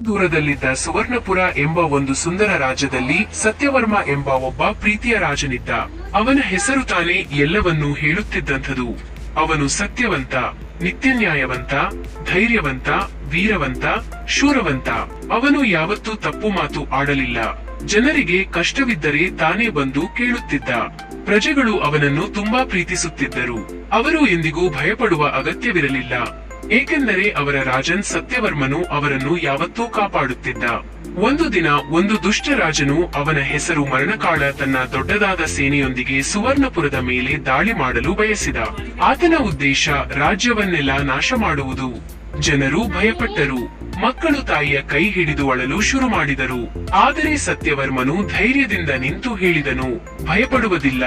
ದೂರದಲ್ಲಿದ್ದ ಸುವರ್ಣಪುರ ಎಂಬ ಒಂದು ಸುಂದರ ರಾಜ್ಯದಲ್ಲಿ ಸತ್ಯವರ್ಮ ಎಂಬ ಒಬ್ಬ ಪ್ರೀತಿಯ ರಾಜನಿದ್ದ. ಅವನ ಹೆಸರು ತಾನೇ ಎಲ್ಲವನ್ನೂ ಹೇಳುತ್ತಿದ್ದಂಥದು. ಅವನು ಸತ್ಯವಂತ, ನಿತ್ಯನ್ಯಾಯವಂತ, ಧೈರ್ಯವಂತ, ವೀರವಂತ, ಶೂರವಂತ. ಅವನು ಯಾವತ್ತೂ ತಪ್ಪು ಮಾತು ಆಡಲಿಲ್ಲ. ಜನರಿಗೆ ಕಷ್ಟವಿದ್ದರೆ ತಾನೇ ಬಂದು ಕೇಳುತ್ತಿದ್ದ. ಪ್ರಜೆಗಳು ಅವನನ್ನು ತುಂಬಾ ಪ್ರೀತಿಸುತ್ತಿದ್ದರು. ಅವರು ಎಂದಿಗೂ ಭಯಪಡುವ ಅಗತ್ಯವಿರಲಿಲ್ಲ, ಏಕೆಂದರೆ ಅವರ ರಾಜನ್ ಸತ್ಯವರ್ಮನು ಅವರನ್ನು ಯಾವತ್ತೂ ಕಾಪಾಡುತ್ತಿದ್ದ. ಒಂದು ದಿನ ಒಂದು ದುಷ್ಟ ರಾಜನು, ಅವನ ಹೆಸರು ಮರಣಕಾಳ, ತನ್ನ ದೊಡ್ಡದಾದ ಸೇನೆಯೊಂದಿಗೆ ಸುವರ್ಣಪುರದ ಮೇಲೆ ದಾಳಿ ಮಾಡಲು ಬಯಸಿದ. ಆತನ ಉದ್ದೇಶ ರಾಜ್ಯವನ್ನೆಲ್ಲ ನಾಶ ಮಾಡುವುದು. ಜನರು ಭಯಪಟ್ಟರು. ಮಕ್ಕಳು ತಾಯಿಯ ಕೈ ಹಿಡಿದು ಅಳಲು ಶುರು ಮಾಡಿದರು. ಆದರೆ ಸತ್ಯವರ್ಮನು ಧೈರ್ಯದಿಂದ ನಿಂತು ಹೇಳಿದನು, ಭಯಪಡುವುದಿಲ್ಲ,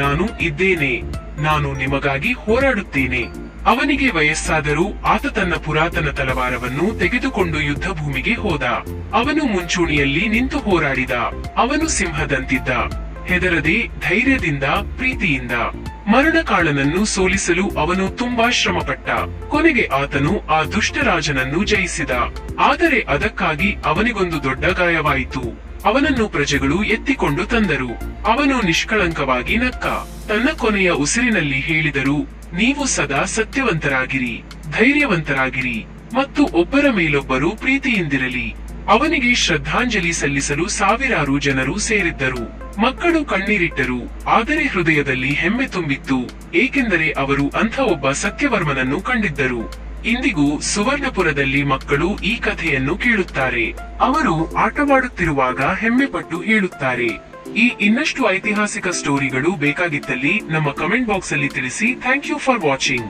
ನಾನು ಇದ್ದೇನೆ, ನಾನು ನಿಮಗಾಗಿ ಹೋರಾಡುತ್ತೇನೆ. ಅವನಿಗೆ ವಯಸ್ಸಾದರೂ ಆತ ತನ್ನ ಪುರಾತನ ತಲವಾರವನ್ನು ತೆಗೆದುಕೊಂಡು ಯುದ್ಧ ಭೂಮಿಗೆ ಹೋದ. ಅವನು ಮುಂಚೂಣಿಯಲ್ಲಿ ನಿಂತು ಹೋರಾಡಿದ. ಅವನು ಸಿಂಹದಂತಿದ್ದ, ಹೆದರದೆ ಧೈರ್ಯದಿಂದ, ಪ್ರೀತಿಯಿಂದ. ಮರಣಕಾಳನನ್ನು ಸೋಲಿಸಲು ಅವನು ತುಂಬಾ ಶ್ರಮಪಟ್ಟ. ಕೊನೆಗೆ ಆತನು ಆ ದುಷ್ಟರಾಜನನ್ನು ಜಯಿಸಿದ. ಆದರೆ ಅದಕ್ಕಾಗಿ ಅವನಿಗೊಂದು ದೊಡ್ಡ ಗಾಯವಾಯಿತು. ಅವನನ್ನು ಪ್ರಜೆಗಳು ಎತ್ತಿಕೊಂಡು ತಂದರು. ಅವನು ನಿಷ್ಕಳಂಕವಾಗಿ ನಕ್ಕ. ತನ್ನ ಕೊನೆಯ ಉಸಿರಿನಲ್ಲಿ ಹೇಳಿದರು, ನೀವು ಸದಾ ಸತ್ಯವಂತರಾಗಿರಿ, ಧೈರ್ಯವಂತರಾಗಿರಿ ಮತ್ತು ಒಬ್ಬರ ಮೇಲೊಬ್ಬರು ಪ್ರೀತಿಯಿಂದಿರಲಿ. ಅವನಿಗೆ ಶ್ರದ್ಧಾಂಜಲಿ ಸಲ್ಲಿಸಲು ಸಾವಿರಾರು ಜನರು ಸೇರಿದ್ದರು. ಮಕ್ಕಳು ಕಣ್ಣೀರಿಟ್ಟರು, ಆದರೆ ಹೃದಯದಲ್ಲಿ ಹೆಮ್ಮೆ ತುಂಬಿತ್ತು, ಏಕೆಂದರೆ ಅವರು ಅಂಥ ಒಬ್ಬ ಸತ್ಯವರ್ಮನನ್ನು ಕಂಡಿದ್ದರು. ಇಂದಿಗೂ ಸುವರ್ಣಪುರದಲ್ಲಿ ಮಕ್ಕಳು ಈ ಕಥೆಯನ್ನು ಕೇಳುತ್ತಾರೆ. ಅವರು ಆಟವಾಡುತ್ತಿರುವಾಗ ಹೆಮ್ಮೆ ಪಟ್ಟು ಹೇಳುತ್ತಾರೆ. ಈ ಇನ್ನಷ್ಟು ಐತಿಹಾಸಿಕ ಸ್ಟೋರಿಗಳು ಬೇಕಾಗಿದ್ದಲ್ಲಿ ನಮ್ಮ ಕಮೆಂಟ್ ಬಾಕ್ಸ್ ಅಲ್ಲಿ ತಿಳಿಸಿ. Thank you for watching.